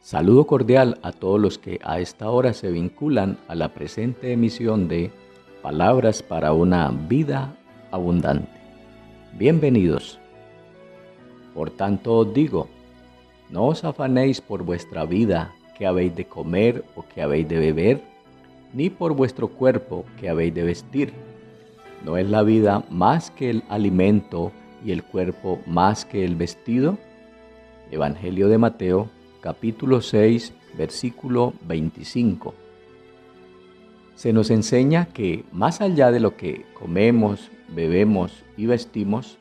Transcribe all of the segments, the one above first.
Saludo cordial a todos los que a esta hora se vinculan a la presente emisión de Palabras para una vida abundante. Bienvenidos. Por tanto os digo, no os afanéis por vuestra vida, qué habéis de comer o qué habéis de beber, ni por vuestro cuerpo, qué habéis de vestir. ¿No es la vida más que el alimento y el cuerpo más que el vestido? Evangelio de Mateo, capítulo 6, versículo 25. Se nos enseña que más allá de lo que comemos, bebemos y vestimos,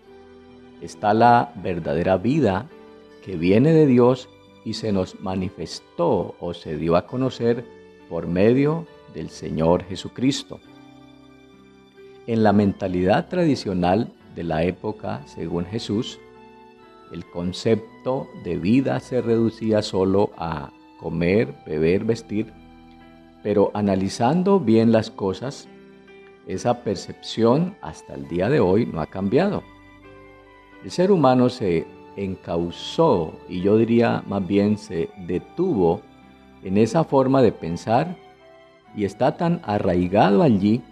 está la verdadera vida que viene de Dios y se nos manifestó o se dio a conocer por medio del Señor Jesucristo. En la mentalidad tradicional de la época, según Jesús, el concepto de vida se reducía solo a comer, beber, vestir, pero analizando bien las cosas, esa percepción hasta el día de hoy no ha cambiado. El ser humano se encauzó, y yo diría más bien se detuvo en esa forma de pensar y está tan arraigado allí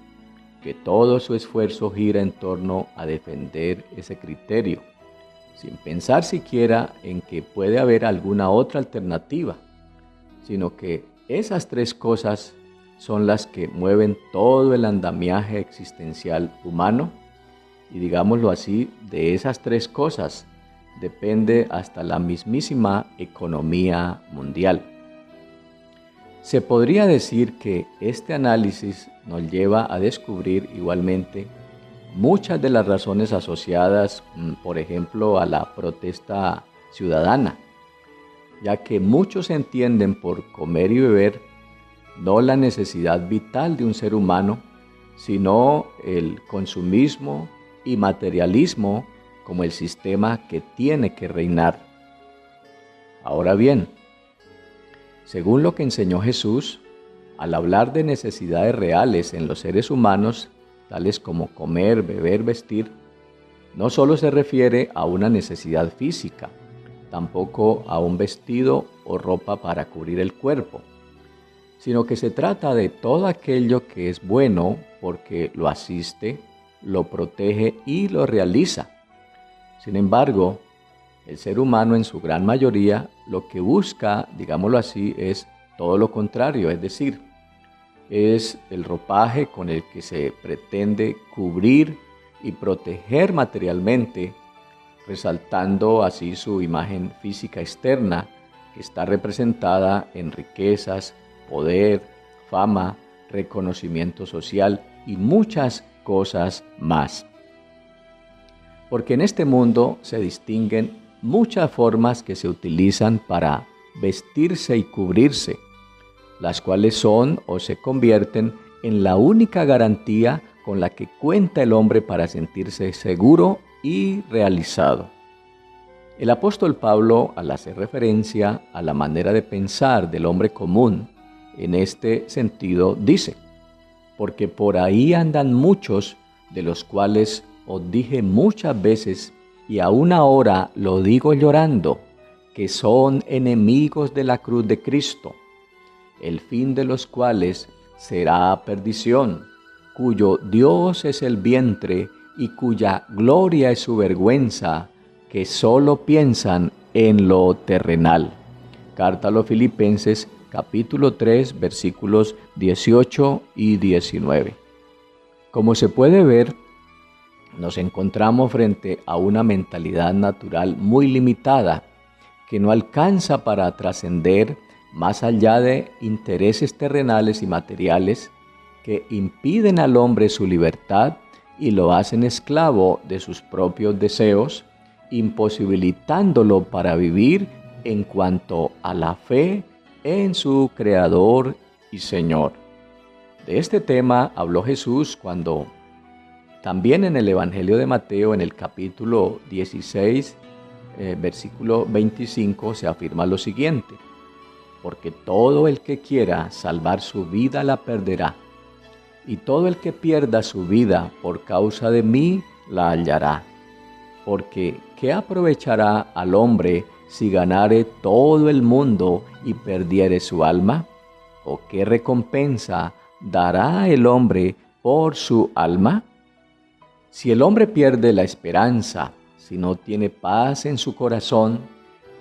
que todo su esfuerzo gira en torno a defender ese criterio, sin pensar siquiera en que puede haber alguna otra alternativa, sino que esas tres cosas son las que mueven todo el andamiaje existencial humano, y digámoslo así, de esas tres cosas depende hasta la mismísima economía mundial. Se podría decir que este análisis nos lleva a descubrir igualmente muchas de las razones asociadas, por ejemplo, a la protesta ciudadana, ya que muchos entienden por comer y beber no la necesidad vital de un ser humano, sino el consumismo y materialismo como el sistema que tiene que reinar. Ahora bien, según lo que enseñó Jesús, al hablar de necesidades reales en los seres humanos, tales como comer, beber, vestir, no solo se refiere a una necesidad física, tampoco a un vestido o ropa para cubrir el cuerpo, sino que se trata de todo aquello que es bueno porque lo asiste, lo protege y lo realiza. Sin embargo, el ser humano en su gran mayoría lo que busca, digámoslo así, es todo lo contrario, es decir, es el ropaje con el que se pretende cubrir y proteger materialmente, resaltando así su imagen física externa, que está representada en riquezas, poder, fama, reconocimiento social y muchas cosas más. Porque en este mundo se distinguen muchas formas que se utilizan para vestirse y cubrirse, las cuales son o se convierten en la única garantía con la que cuenta el hombre para sentirse seguro y realizado. El apóstol Pablo, al hacer referencia a la manera de pensar del hombre común, en este sentido dice: porque por ahí andan muchos, de los cuales os dije muchas veces, y aún ahora lo digo llorando, que son enemigos de la cruz de Cristo, el fin de los cuales será perdición, cuyo Dios es el vientre y cuya gloria es su vergüenza, que solo piensan en lo terrenal. Carta a los Filipenses, capítulo 3, versículos 18 y 19. Como se puede ver, nos encontramos frente a una mentalidad natural muy limitada, que no alcanza para trascender más allá de intereses terrenales y materiales que impiden al hombre su libertad y lo hacen esclavo de sus propios deseos, imposibilitándolo para vivir en cuanto a la fe en su Creador y Señor. De este tema habló Jesús cuando también en el Evangelio de Mateo, en el capítulo 16, versículo 25, se afirma lo siguiente: porque todo el que quiera salvar su vida la perderá, y todo el que pierda su vida por causa de mí la hallará. Porque ¿qué aprovechará al hombre si ganare todo el mundo y perdiere su alma? ¿O qué recompensa dará el hombre por su alma? Si el hombre pierde la esperanza, si no tiene paz en su corazón,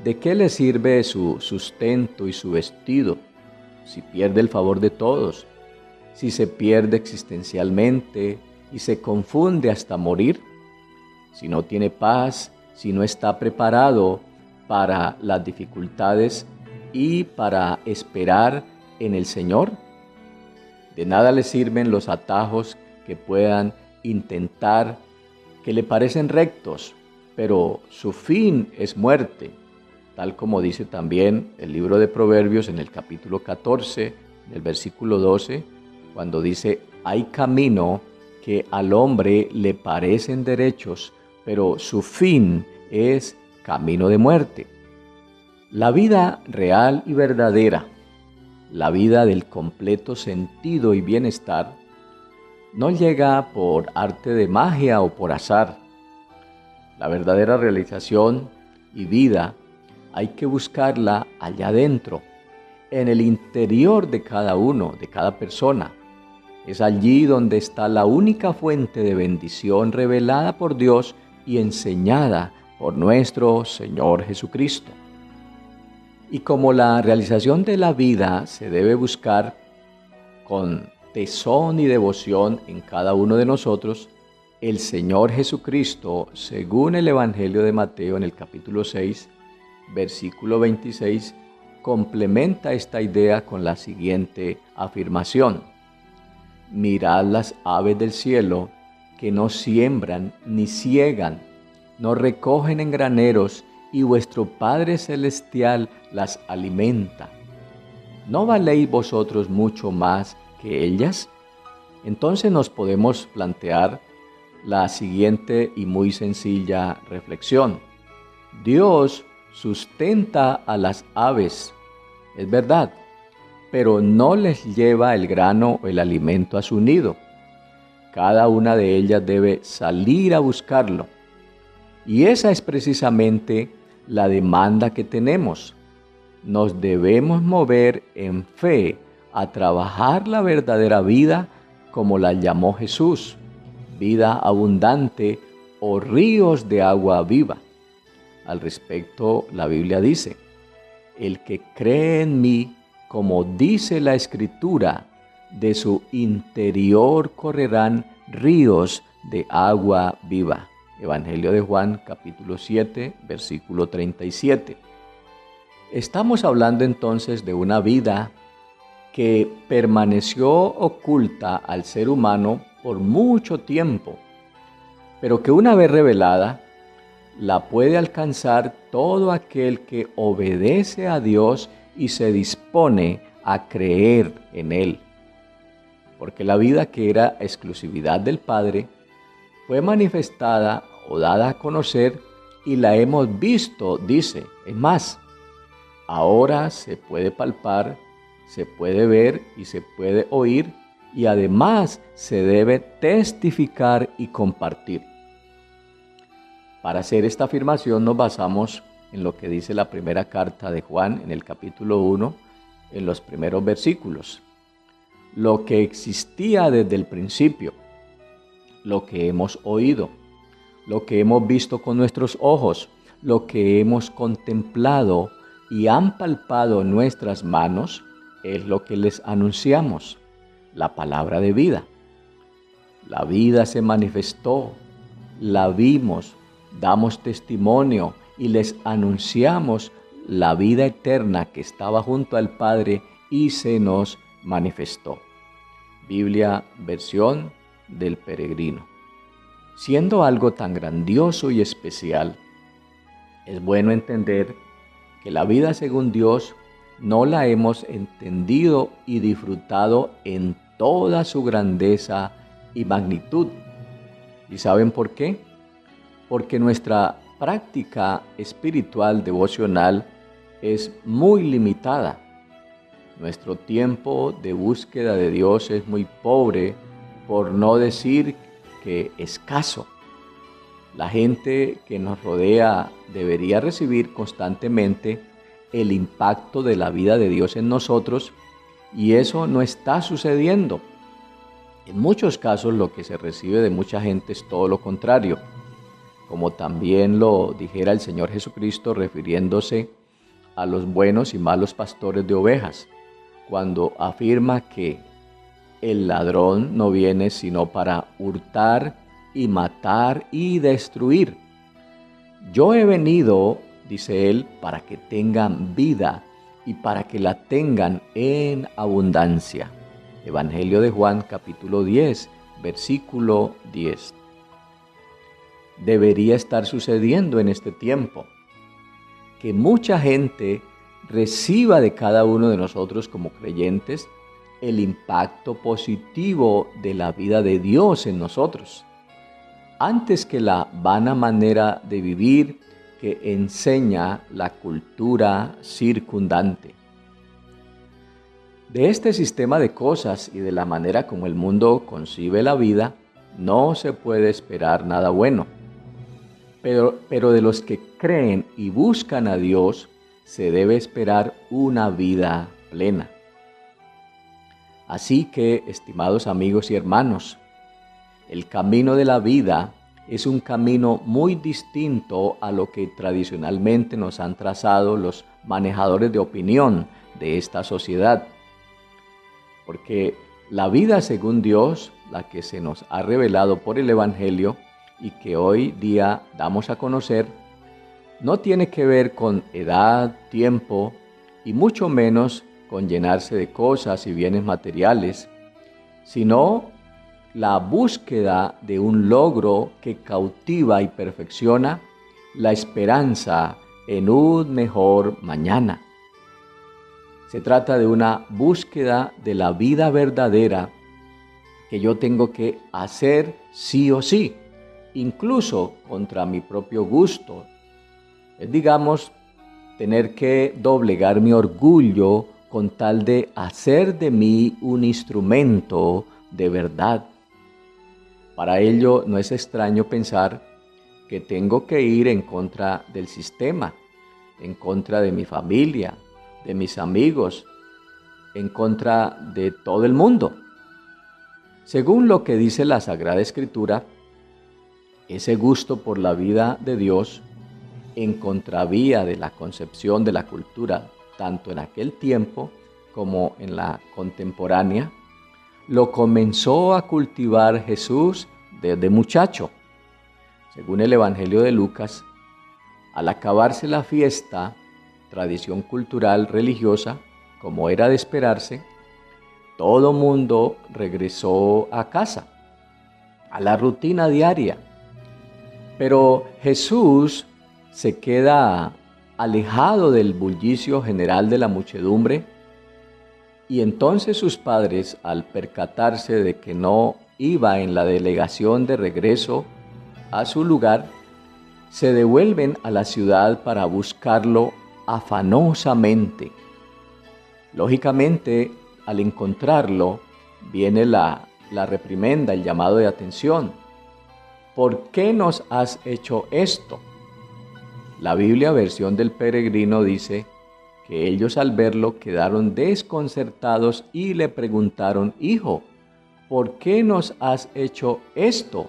¿de qué le sirve su sustento y su vestido? Si pierde el favor de todos, si se pierde existencialmente y se confunde hasta morir, si no tiene paz, si no está preparado para las dificultades y para esperar en el Señor, de nada le sirven los atajos que puedan intentar, que le parecen rectos, pero su fin es muerte, tal como dice también el libro de Proverbios en el capítulo 14, en el versículo 12, cuando dice: hay camino que al hombre le parecen derechos, pero su fin es camino de muerte. La vida real y verdadera, la vida del completo sentido y bienestar, no llega por arte de magia o por azar. La verdadera realización y vida hay que buscarla allá adentro, en el interior de cada uno, de cada persona. Es allí donde está la única fuente de bendición revelada por Dios y enseñada por nuestro Señor Jesucristo. Y como la realización de la vida se debe buscar con tesón y devoción en cada uno de nosotros, el Señor Jesucristo, según el Evangelio de Mateo en el capítulo 6, versículo 26, complementa esta idea con la siguiente afirmación: mirad las aves del cielo, que no siembran ni siegan, no recogen en graneros, y vuestro Padre Celestial las alimenta. ¿No valéis vosotros mucho más que ellas? Entonces nos podemos plantear la siguiente y muy sencilla reflexión. Dios sustenta a las aves, es verdad, pero no les lleva el grano o el alimento a su nido. Cada una de ellas debe salir a buscarlo. Y esa es precisamente la demanda que tenemos. Nos debemos mover en fe a trabajar la verdadera vida como la llamó Jesús, vida abundante o ríos de agua viva. Al respecto, la Biblia dice: el que cree en mí, como dice la Escritura, de su interior correrán ríos de agua viva. Evangelio de Juan, capítulo 7, versículo 37. Estamos hablando entonces de una vida que permaneció oculta al ser humano por mucho tiempo, pero que una vez revelada, la puede alcanzar todo aquel que obedece a Dios y se dispone a creer en Él. Porque la vida que era exclusividad del Padre fue manifestada o dada a conocer y la hemos visto, dice. Es más, ahora se puede palpar, se puede ver y se puede oír, y además se debe testificar y compartir. Para hacer esta afirmación nos basamos en lo que dice la primera carta de Juan en el capítulo 1, en los primeros versículos. Lo que existía desde el principio, lo que hemos oído, lo que hemos visto con nuestros ojos, lo que hemos contemplado y han palpado nuestras manos, es lo que les anunciamos, la palabra de vida. La vida se manifestó, la vimos, damos testimonio y les anunciamos la vida eterna que estaba junto al Padre y se nos manifestó. Biblia, versión del Peregrino. Siendo algo tan grandioso y especial, es bueno entender que la vida según Dios no la hemos entendido y disfrutado en toda su grandeza y magnitud. ¿Y saben por qué? Porque nuestra práctica espiritual devocional es muy limitada. Nuestro tiempo de búsqueda de Dios es muy pobre, por no decir que escaso. La gente que nos rodea debería recibir constantemente el impacto de la vida de Dios en nosotros, y eso no está sucediendo. En muchos casos lo que se recibe de mucha gente es todo lo contrario, como también lo dijera el Señor Jesucristo refiriéndose a los buenos y malos pastores de ovejas, cuando afirma que el ladrón no viene sino para hurtar y matar y destruir. Yo he venido, dice él, para que tengan vida y para que la tengan en abundancia. Evangelio de Juan, capítulo 10, versículo 10. Debería estar sucediendo en este tiempo que mucha gente reciba de cada uno de nosotros como creyentes el impacto positivo de la vida de Dios en nosotros, antes que la vana manera de vivir que enseña la cultura circundante. De este sistema de cosas y de la manera como el mundo concibe la vida, no se puede esperar nada bueno. Pero de los que creen y buscan a Dios, se debe esperar una vida plena. Así que, estimados amigos y hermanos, el camino de la vida es un camino muy distinto a lo que tradicionalmente nos han trazado los manejadores de opinión de esta sociedad. Porque la vida según Dios, la que se nos ha revelado por el Evangelio y que hoy día damos a conocer, no tiene que ver con edad, tiempo y mucho menos con llenarse de cosas y bienes materiales, sino la búsqueda de un logro que cautiva y perfecciona la esperanza en un mejor mañana. Se trata de una búsqueda de la vida verdadera que yo tengo que hacer sí o sí, incluso contra mi propio gusto. Es, digamos, tener que doblegar mi orgullo con tal de hacer de mí un instrumento de verdad. Para ello no es extraño pensar que tengo que ir en contra del sistema, en contra de mi familia, de mis amigos, en contra de todo el mundo. Según lo que dice la Sagrada Escritura, ese gusto por la vida de Dios, en contravía de la concepción de la cultura, tanto en aquel tiempo como en la contemporánea, lo comenzó a cultivar Jesús desde muchacho. Según el Evangelio de Lucas, al acabarse la fiesta, tradición cultural religiosa, como era de esperarse, todo mundo regresó a casa, a la rutina diaria. Pero Jesús se queda alejado del bullicio general de la muchedumbre, y entonces sus padres, al percatarse de que no iba en la delegación de regreso a su lugar, se devuelven a la ciudad para buscarlo afanosamente. Lógicamente, al encontrarlo, viene la reprimenda, el llamado de atención. ¿Por qué nos has hecho esto? La Biblia, versión del Peregrino, dice que ellos al verlo quedaron desconcertados y le preguntaron: Hijo, ¿por qué nos has hecho esto?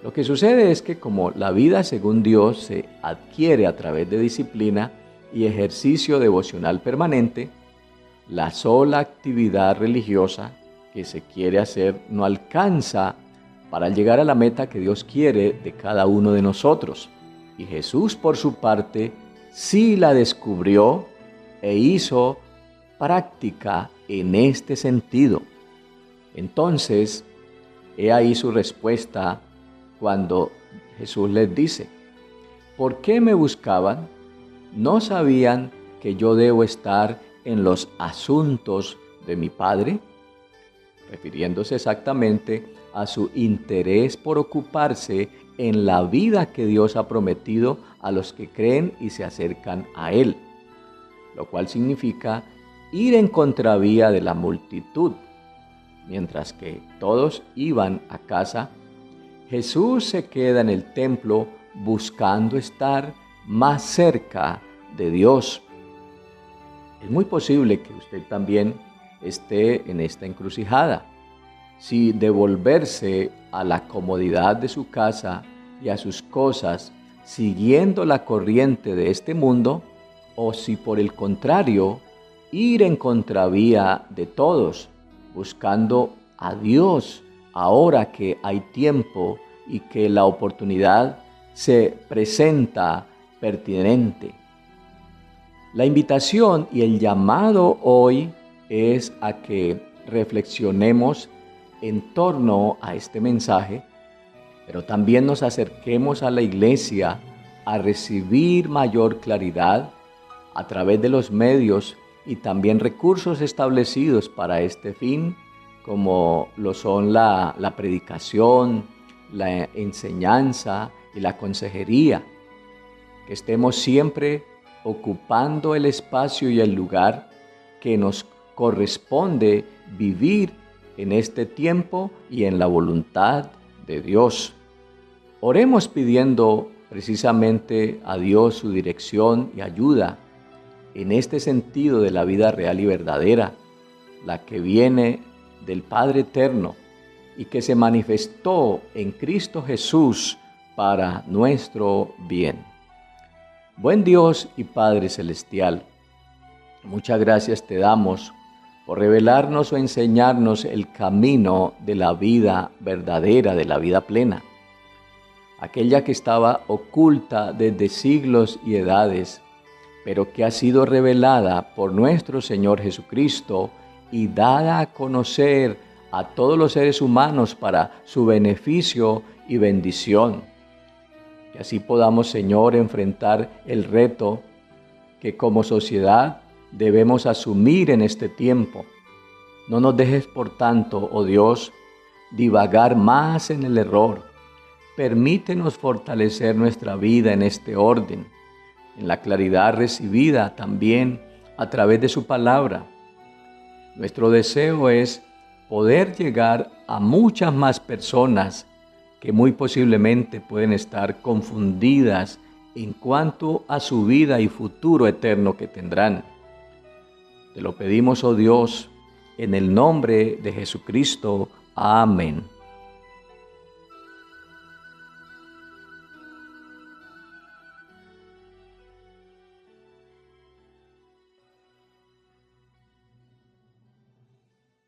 Lo que sucede es que como la vida según Dios se adquiere a través de disciplina y ejercicio devocional permanente, la sola actividad religiosa que se quiere hacer no alcanza para llegar a la meta que Dios quiere de cada uno de nosotros. Y Jesús, por su parte, sí la descubrió e hizo práctica en este sentido. Entonces, he ahí su respuesta cuando Jesús les dice: ¿por qué me buscaban? ¿No sabían que yo debo estar en los asuntos de mi Padre? Refiriéndose exactamente a su interés por ocuparse en la vida que Dios ha prometido a los que creen y se acercan a Él, lo cual significa ir en contravía de la multitud. Mientras que todos iban a casa, Jesús se queda en el templo buscando estar más cerca de Dios. Es muy posible que usted también esté en esta encrucijada. Si devolverse a la comodidad de su casa y a sus cosas, siguiendo la corriente de este mundo, o si por el contrario, ir en contravía de todos, buscando a Dios ahora que hay tiempo y que la oportunidad se presenta pertinente. La invitación y el llamado hoy es a que reflexionemos en torno a este mensaje, pero también nos acerquemos a la iglesia a recibir mayor claridad a través de los medios y también recursos establecidos para este fin, como lo son la predicación, la enseñanza y la consejería. Que estemos siempre ocupando el espacio y el lugar que nos corresponde vivir en este tiempo y en la voluntad de Dios. Oremos pidiendo precisamente a Dios su dirección y ayuda en este sentido de la vida real y verdadera, la que viene del Padre Eterno y que se manifestó en Cristo Jesús para nuestro bien. Buen Dios y Padre Celestial, muchas gracias te damos por revelarnos o enseñarnos el camino de la vida verdadera, de la vida plena, aquella que estaba oculta desde siglos y edades, pero que ha sido revelada por nuestro Señor Jesucristo y dada a conocer a todos los seres humanos para su beneficio y bendición. Que así podamos, Señor, enfrentar el reto que como sociedad debemos asumir en este tiempo. No nos dejes, por tanto, oh Dios, divagar más en el error. Permítenos fortalecer nuestra vida en este orden, en la claridad recibida también a través de su palabra. Nuestro deseo es poder llegar a muchas más personas que muy posiblemente pueden estar confundidas en cuanto a su vida y futuro eterno que tendrán. Te lo pedimos, oh Dios, en el nombre de Jesucristo. Amén.